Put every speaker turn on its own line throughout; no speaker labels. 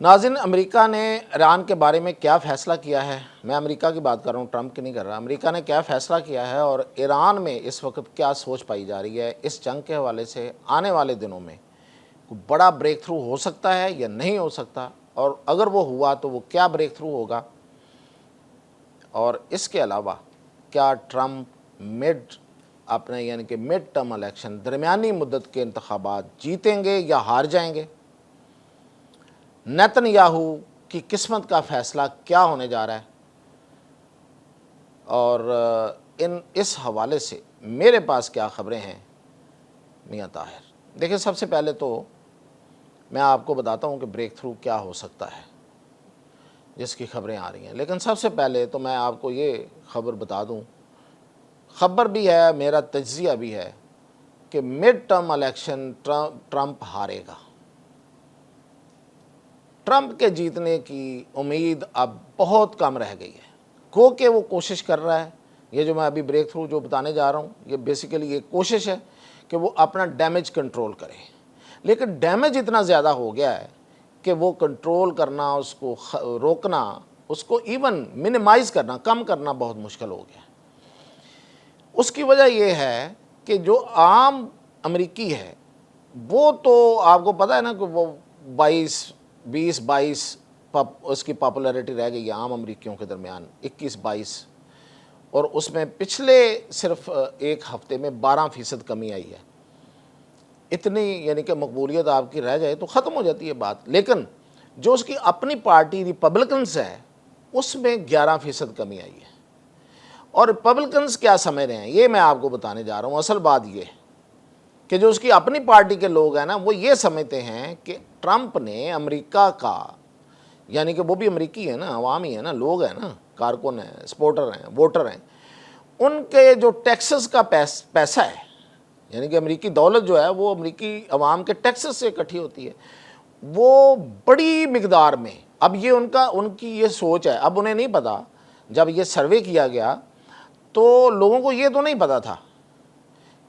ناظرین، امریکہ نے ایران کے بارے میں کیا فیصلہ کیا ہے؟ میں امریکہ کی بات کر رہا ہوں، ٹرمپ کی نہیں کر رہا۔ امریکہ نے کیا فیصلہ کیا ہے اور ایران میں اس وقت کیا سوچ پائی جا رہی ہے اس جنگ کے حوالے سے؟ آنے والے دنوں میں کوئی بڑا بریک تھرو ہو سکتا ہے یا نہیں ہو سکتا، اور اگر وہ ہوا تو وہ کیا بریک تھرو ہوگا؟ اور اس کے علاوہ کیا ٹرمپ یعنی کہ مڈ ٹرم الیکشن، درمیانی مدت کے انتخابات جیتیں گے یا ہار جائیں گے؟ نیتن یاہو کی قسمت کا فیصلہ کیا ہونے جا رہا ہے؟ اور اس حوالے سے میرے پاس کیا خبریں ہیں میاں طاہر؟ دیکھیں، سب سے پہلے تو میں آپ کو بتاتا ہوں کہ بریک تھرو کیا ہو سکتا ہے جس کی خبریں آ رہی ہیں، لیکن سب سے پہلے تو میں آپ کو یہ خبر بتا دوں، خبر بھی ہے، میرا تجزیہ بھی ہے کہ مڈ ٹرم الیکشن ٹرمپ ہارے گا۔ ٹرمپ کے جیتنے کی امید اب بہت کم رہ گئی ہے، گو کہ وہ کوشش کر رہا ہے۔ یہ جو میں ابھی بریک تھرو جو بتانے جا رہا ہوں، یہ بیسیکلی یہ کوشش ہے کہ وہ اپنا ڈیمیج کنٹرول کرے، لیکن ڈیمیج اتنا زیادہ ہو گیا ہے کہ وہ کنٹرول کرنا، اس کو روکنا، اس کو ایون منیمائز کرنا، کم کرنا بہت مشکل ہو گیا ہے۔ اس کی وجہ یہ ہے کہ جو عام امریکی ہے وہ تو آپ کو پتہ ہے نا کہ وہ 20-22 اس کی پاپولیرٹی رہ گئی ہے عام امریکیوں کے درمیان، 21-22، اور اس میں پچھلے صرف ایک ہفتے میں 12% کمی آئی ہے۔ اتنی یعنی کہ مقبولیت آپ کی رہ جائے تو ختم ہو جاتی ہے بات، لیکن جو اس کی اپنی پارٹی ریپبلکنز ہے اس میں 11% کمی آئی ہے۔ اور ریپبلکنز کیا سمجھ رہے ہیں یہ میں آپ کو بتانے جا رہا ہوں۔ اصل بات یہ کہ جو اس کی اپنی پارٹی کے لوگ ہیں نا، وہ یہ سمجھتے ہیں کہ ٹرمپ نے امریکہ کا، یعنی کہ وہ بھی امریکی ہے نا، عوامی ہے نا، لوگ ہیں نا، کارکن ہیں، سپورٹر ہیں، ووٹر ہیں، ان کے جو ٹیکسز کا پیسہ ہے، یعنی کہ امریکی دولت جو ہے وہ امریکی عوام کے ٹیکسز سے اکٹھی ہوتی ہے، وہ بڑی مقدار میں، اب یہ ان کی یہ سوچ ہے۔ اب انہیں نہیں پتا، جب یہ سروے کیا گیا تو لوگوں کو یہ تو نہیں پتا تھا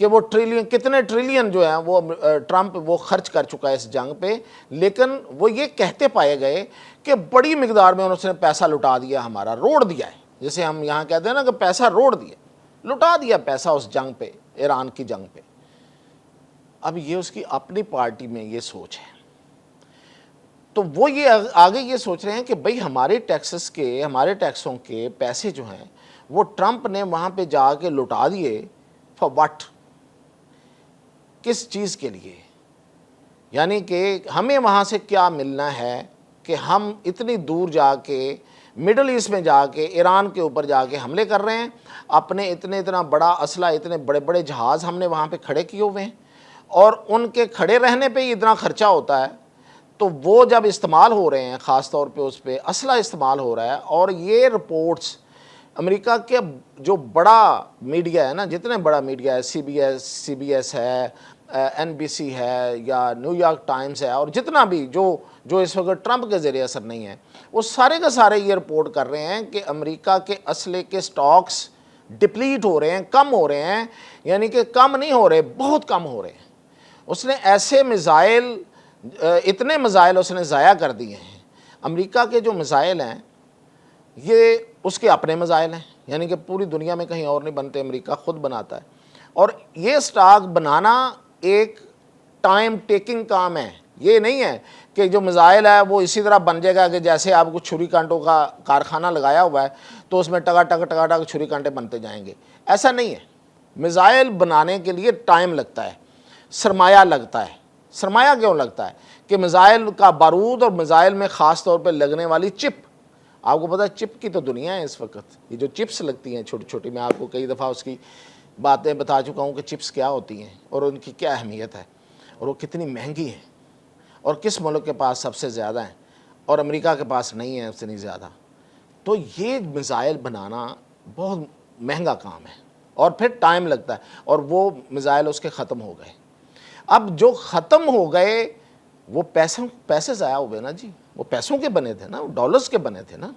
کہ وہ کتنے ٹریلین جو ہیں وہ ٹرمپ وہ خرچ کر چکا ہے اس جنگ پہ، لیکن وہ یہ کہتے پائے گئے کہ بڑی مقدار میں اس نے پیسہ لٹا دیا، ہمارا روڑ دیا ہے، جسے ہم یہاں کہتے ہیں نا کہ پیسہ روڑ دیا، لٹا دیا پیسہ اس جنگ پہ، ایران کی جنگ پہ۔ اب یہ اس کی اپنی پارٹی میں یہ سوچ ہے، تو وہ یہ آگے یہ سوچ رہے ہیں کہ بھئی ہمارے ٹیکسوں کے پیسے جو ہیں وہ ٹرمپ نے وہاں پہ جا کے لٹا دیے، فار واٹ، کس چیز کے لیے؟ یعنی کہ ہمیں وہاں سے کیا ملنا ہے کہ ہم اتنی دور جا کے مڈل ایسٹ میں جا کے ایران کے اوپر جا کے حملے کر رہے ہیں، اپنے اتنا بڑا اسلحہ، اتنے بڑے بڑے جہاز ہم نے وہاں پہ کھڑے کیے ہوئے ہیں، اور ان کے کھڑے رہنے پہ ہی اتنا خرچہ ہوتا ہے، تو وہ جب استعمال ہو رہے ہیں، خاص طور پہ اس پہ اسلحہ استعمال ہو رہا ہے، اور یہ رپورٹس امریکہ کے جو بڑا میڈیا ہے نا، جتنے بڑا میڈیا ہے، سی بی ایس ہے، NBC ہے، یا نیو یارک ٹائمز ہے، اور جتنا بھی جو اس وقت ٹرمپ کے زیر اثر نہیں ہے، وہ سارے کے سارے یہ رپورٹ کر رہے ہیں کہ امریکہ کے اسلحے کے سٹاکس ڈپلیٹ ہو رہے ہیں، کم ہو رہے ہیں، یعنی کہ کم نہیں ہو رہے، بہت کم ہو رہے ہیں۔ اس نے ایسے میزائل، اتنے میزائل اس نے ضائع کر دیے ہیں۔ امریکہ کے جو میزائل ہیں یہ اس کے اپنے میزائل ہیں، یعنی کہ پوری دنیا میں کہیں اور نہیں بنتے، امریکہ خود بناتا ہے، اور یہ سٹاک بنانا ایک ٹائم ٹیکنگ کام ہے۔ یہ نہیں ہے کہ جو میزائل ہے وہ اسی طرح بن جائے گا کہ جیسے آپ کو چھری کانٹوں کا کارخانہ لگایا ہوا ہے تو اس میں ٹگا ٹگ چھری کانٹے بنتے جائیں گے، ایسا نہیں ہے۔ میزائل بنانے کے لیے ٹائم لگتا ہے، سرمایہ لگتا ہے۔ سرمایہ کیوں لگتا ہے؟ کہ میزائل کا بارود اور میزائل میں خاص طور پہ لگنے والی چپ، آپ کو پتہ ہے چپ کی تو دنیا ہے اس وقت، یہ جو چپس لگتی ہیں چھوٹی چھوٹی، میں آپ کو کئی دفعہ اس کی باتیں بتا چکا ہوں کہ چپس کیا ہوتی ہیں اور ان کی کیا اہمیت ہے، اور وہ کتنی مہنگی ہیں، اور کس ملک کے پاس سب سے زیادہ ہیں، اور امریکہ کے پاس نہیں ہے اتنی زیادہ۔ تو یہ میزائل بنانا بہت مہنگا کام ہے، اور پھر ٹائم لگتا ہے، اور وہ میزائل اس کے ختم ہو گئے۔ اب جو ختم ہو گئے وہ پیسے ضائع ہو گئے نا جی، وہ پیسوں کے بنے تھے نا، وہ ڈالرز کے بنے تھے نا،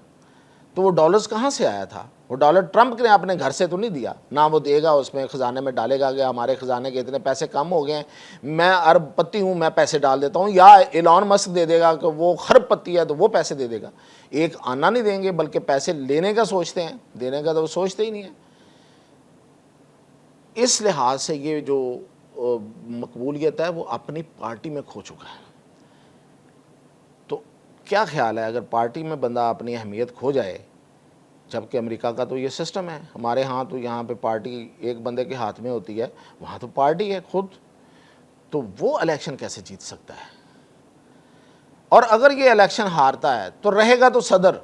تو وہ ڈالرز کہاں سے آیا تھا؟ وہ ڈالر ٹرمپ نے اپنے گھر سے تو نہیں دیا، نہ وہ دے گا، اس میں خزانے میں ڈالے گا کہ ہمارے خزانے کے اتنے پیسے کم ہو گئے ہیں، میں ارب پتی ہوں، میں پیسے ڈال دیتا ہوں، یا ایلان مسک دے دے گا کہ وہ خرب پتی ہے تو وہ پیسے دے دے گا۔ ایک آنا نہیں دیں گے، بلکہ پیسے لینے کا سوچتے ہیں، دینے کا تو وہ سوچتے ہی نہیں ہیں۔ اس لحاظ سے یہ جو مقبولیت ہے وہ اپنی پارٹی میں کھو چکا ہے۔ تو کیا خیال ہے اگر پارٹی میں بندہ اپنی اہمیت کھو جائے، جبکہ امریکہ کا تو یہ سسٹم ہے، ہمارے ہاں تو یہاں پہ پارٹی ایک بندے کے ہاتھ میں ہوتی ہے، وہاں تو پارٹی ہے خود، تو وہ الیکشن کیسے جیت سکتا ہے؟ اور اگر یہ الیکشن ہارتا ہے تو رہے گا تو صدر،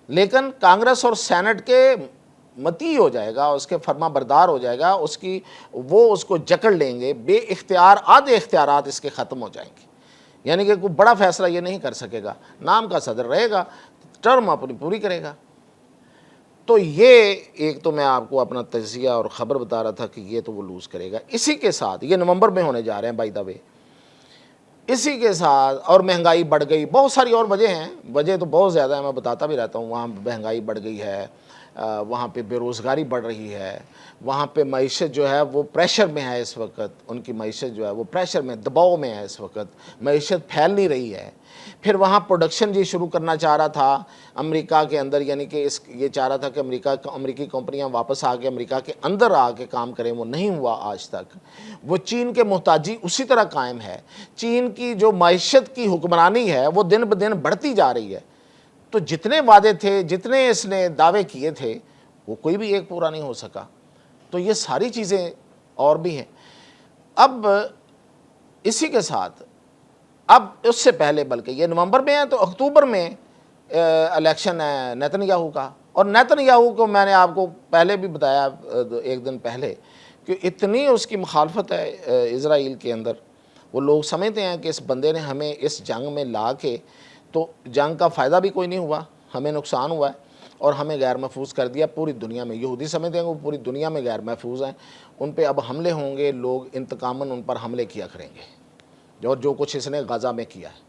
لیکن کانگریس اور سینٹ کے متی ہو جائے گا، اس کے فرما بردار ہو جائے گا، وہ اس کو جکڑ لیں گے، بے اختیار آدھے اختیارات اس کے ختم ہو جائیں گے، یعنی کہ کوئی بڑا فیصلہ یہ نہیں کر سکے گا، نام کا صدر رہے گا، ٹرم اپنی پوری کرے گا۔ تو یہ ایک تو میں آپ کو اپنا تجزیہ اور خبر بتا رہا تھا کہ یہ تو وہ لوز کرے گا۔ اسی کے ساتھ یہ نومبر میں ہونے جا رہے ہیں بائی دا وے، اسی کے ساتھ اور مہنگائی بڑھ گئی، بہت ساری اور وجہ ہیں، وجہ تو بہت زیادہ ہیں، میں بتاتا بھی رہتا ہوں، وہاں مہنگائی بڑھ گئی ہے، وہاں پہ بے روزگاری بڑھ رہی ہے، وہاں پہ معیشت جو ہے وہ پریشر میں ہے اس وقت، ان کی معیشت جو ہے وہ پریشر میں، دباؤ میں ہے اس وقت، معیشت پھیل نہیں رہی ہے۔ پھر وہاں پروڈکشن جی شروع کرنا چاہ رہا تھا امریکہ کے اندر، یعنی کہ یہ چاہ رہا تھا کہ امریکی کمپنیاں واپس آ کے امریکہ کے اندر آ کے کام کریں، وہ نہیں ہوا آج تک۔ وہ چین کے محتاجی اسی طرح قائم ہے، چین کی جو معیشت کی حکمرانی ہے وہ دن بدن بڑھتی جا رہی ہے۔ تو جتنے وعدے تھے، جتنے اس نے دعوے کیے تھے، وہ کوئی بھی ایک پورا نہیں ہو سکا۔ تو یہ ساری چیزیں اور بھی ہیں۔ اب اسی کے ساتھ اب اس سے پہلے، بلکہ یہ نومبر میں ہے تو اکتوبر میں الیکشن ہے نیتن یاہو کا، اور نیتن یاہو کو میں نے آپ کو پہلے بھی بتایا ایک دن پہلے کہ اتنی اس کی مخالفت ہے اسرائیل کے اندر، وہ لوگ سمجھتے ہیں کہ اس بندے نے ہمیں اس جنگ میں لا کے، تو جنگ کا فائدہ بھی کوئی نہیں ہوا، ہمیں نقصان ہوا ہے اور ہمیں غیر محفوظ کر دیا پوری دنیا میں۔ یہودی سمجھتے ہیں کہ وہ پوری دنیا میں غیر محفوظ ہیں، ان پہ اب حملے ہوں گے، لوگ انتقاماً ان پر حملے کیا کریں گے، اور جو کچھ اس نے غزہ میں کیا ہے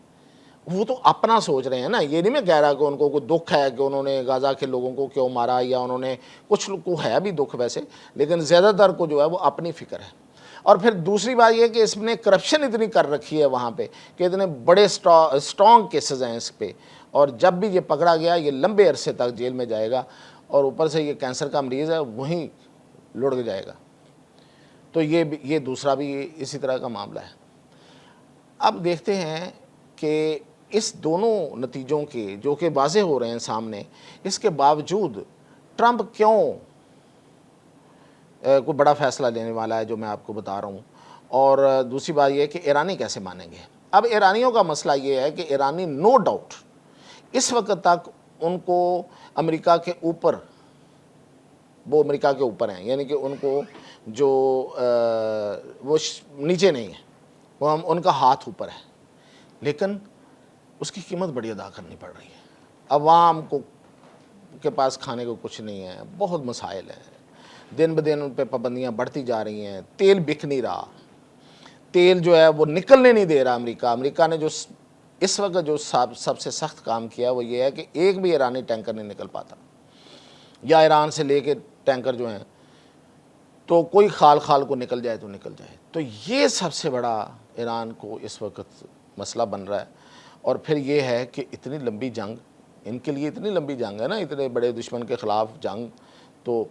وہ تو اپنا سوچ رہے ہیں نا۔ یہ نہیں میں کہہ رہا کہ ان کو کوئی دکھ ہے کہ انہوں نے غزہ کے لوگوں کو کیوں مارا، یا انہوں نے کچھ لوگ کو ہے بھی دکھ ویسے، لیکن زیادہ تر کو جو ہے وہ اپنی فکر ہے۔ اور پھر دوسری بات یہ کہ اس نے کرپشن اتنی کر رکھی ہے وہاں پہ کہ اتنے بڑے اسٹرانگ کیسز ہیں اس پہ، اور جب بھی یہ پکڑا گیا یہ لمبے عرصے تک جیل میں جائے گا، اور اوپر سے یہ کینسر کا مریض ہے وہیں لڑ جائے گا۔ تو یہ دوسرا بھی اسی طرح کا معاملہ ہے۔ اب دیکھتے ہیں کہ اس دونوں نتیجوں کے جو کہ واضح ہو رہے ہیں سامنے، اس کے باوجود ٹرمپ کیوں کوئی بڑا فیصلہ لینے والا ہے جو میں آپ کو بتا رہا ہوں، اور دوسری بات یہ ہے کہ ایرانی کیسے مانیں گے۔ اب ایرانیوں کا مسئلہ یہ ہے کہ ایرانی نو ڈاؤٹ اس وقت تک ان کو امریکہ کے اوپر، وہ امریکہ کے اوپر ہیں، یعنی کہ ان کو جو وہ نیچے نہیں ہے، وہ ان کا ہاتھ اوپر ہے، لیکن اس کی قیمت بڑی ادا کرنی پڑ رہی ہے۔ عوام کے پاس کھانے کو کچھ نہیں ہے، بہت مسائل ہیں، دن بدن ان پہ پابندیاں بڑھتی جا رہی ہیں، تیل بک نہیں رہا، تیل جو ہے وہ نکلنے نہیں دے رہا امریکہ نے جو اس وقت جو سب سے سخت کام کیا وہ یہ ہے کہ ایک بھی ایرانی ٹینکر نہیں نکل پاتا، یا ایران سے لے کے ٹینکر جو ہیں تو کوئی خال کو نکل جائے تو نکل جائے۔ تو یہ سب سے بڑا ایران کو اس وقت مسئلہ بن رہا ہے۔ اور پھر یہ ہے کہ اتنی لمبی جنگ، ان کے لیے اتنی لمبی جنگ ہے نا، اتنے بڑے دشمن کے خلاف جنگ تو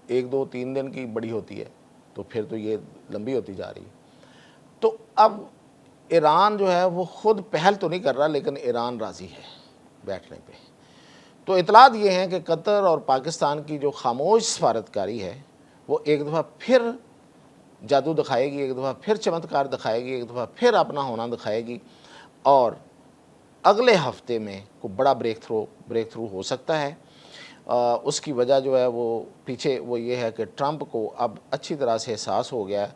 1 2 3 دن کی بڑی ہوتی ہے، تو پھر تو یہ لمبی ہوتی جا رہی ہے۔ تو اب ایران جو ہے وہ خود پہل تو نہیں کر رہا، لیکن ایران راضی ہے بیٹھنے پہ۔ تو اطلاعات یہ ہیں کہ قطر اور پاکستان کی جو خاموش سفارتکاری ہے وہ ایک دفعہ پھر جادو دکھائے گی، ایک دفعہ پھر چمتکار دکھائے گی، ایک دفعہ پھر اپنا ہونا دکھائے گی، اور اگلے ہفتے میں کوئی بڑا بریک تھرو ہو سکتا ہے۔ اس کی وجہ جو ہے وہ پیچھے وہ یہ ہے کہ ٹرمپ کو اب اچھی طرح سے احساس ہو گیا ہے،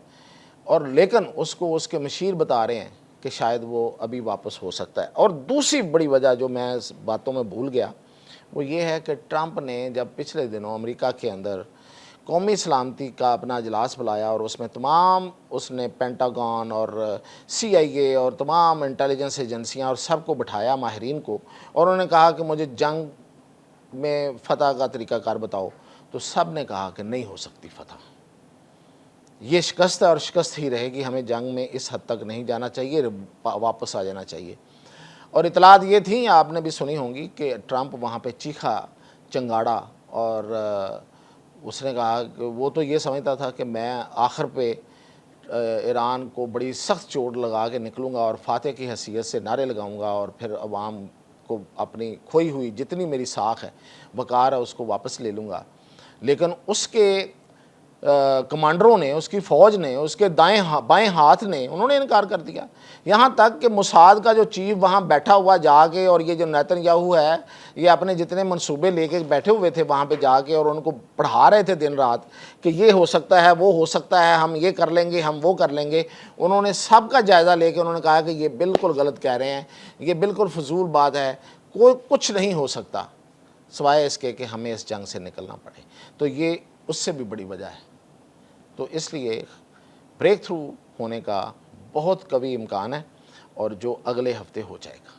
اور لیکن اس کو اس کے مشیر بتا رہے ہیں کہ شاید وہ ابھی واپس ہو سکتا ہے۔ اور دوسری بڑی وجہ جو میں اس باتوں میں بھول گیا وہ یہ ہے کہ ٹرمپ نے جب پچھلے دنوں امریکہ کے اندر قومی سلامتی کا اپنا اجلاس بلایا، اور اس میں تمام اس نے پینٹاگون اور CIA اور تمام انٹیلیجنس ایجنسیاں اور سب کو بٹھایا، ماہرین کو، اور انہوں نے کہا کہ مجھے جنگ میں فتح کا طریقہ کار بتاؤ، تو سب نے کہا کہ نہیں ہو سکتی فتح، یہ شکست اور شکست ہی رہے گی، ہمیں جنگ میں اس حد تک نہیں جانا چاہیے، واپس آ جانا چاہیے۔ اور اطلاعات یہ تھیں، آپ نے بھی سنی ہوں گی، کہ ٹرمپ وہاں پہ چیخا چنگاڑا، اور اس نے کہا کہ وہ تو یہ سمجھتا تھا کہ میں آخر پہ ایران کو بڑی سخت چوٹ لگا کے نکلوں گا اور فاتح کی حیثیت سے نعرے لگاؤں گا، اور پھر عوام کو اپنی کھوئی ہوئی جتنی میری ساکھ ہے، وقار ہے، اس کو واپس لے لوں گا۔ لیکن اس کے کمانڈروں نے، اس کی فوج نے، اس کے بائیں ہاتھ نے، انہوں نے انکار کر دیا، یہاں تک کہ موساد کا جو چیف وہاں بیٹھا ہوا جا کے، اور یہ جو نیتن یاہو ہے، یہ اپنے جتنے منصوبے لے کے بیٹھے ہوئے تھے وہاں پہ جا کے، اور ان کو پڑھا رہے تھے دن رات کہ یہ ہو سکتا ہے، وہ ہو سکتا ہے، ہم یہ کر لیں گے، ہم وہ کر لیں گے، انہوں نے سب کا جائزہ لے کے انہوں نے کہا کہ یہ بالکل غلط کہہ رہے ہیں، یہ بالکل فضول بات ہے، کوئی کچھ نہیں ہو سکتا سوائے اس کے کہ ہمیں اس جنگ سے نکلنا پڑے۔ تو یہ اس سے بھی بڑی وجہ ہے۔ تو اس لیے بریک تھرو ہونے کا بہت قوی امکان ہے، اور جو اگلے ہفتے ہو جائے گا۔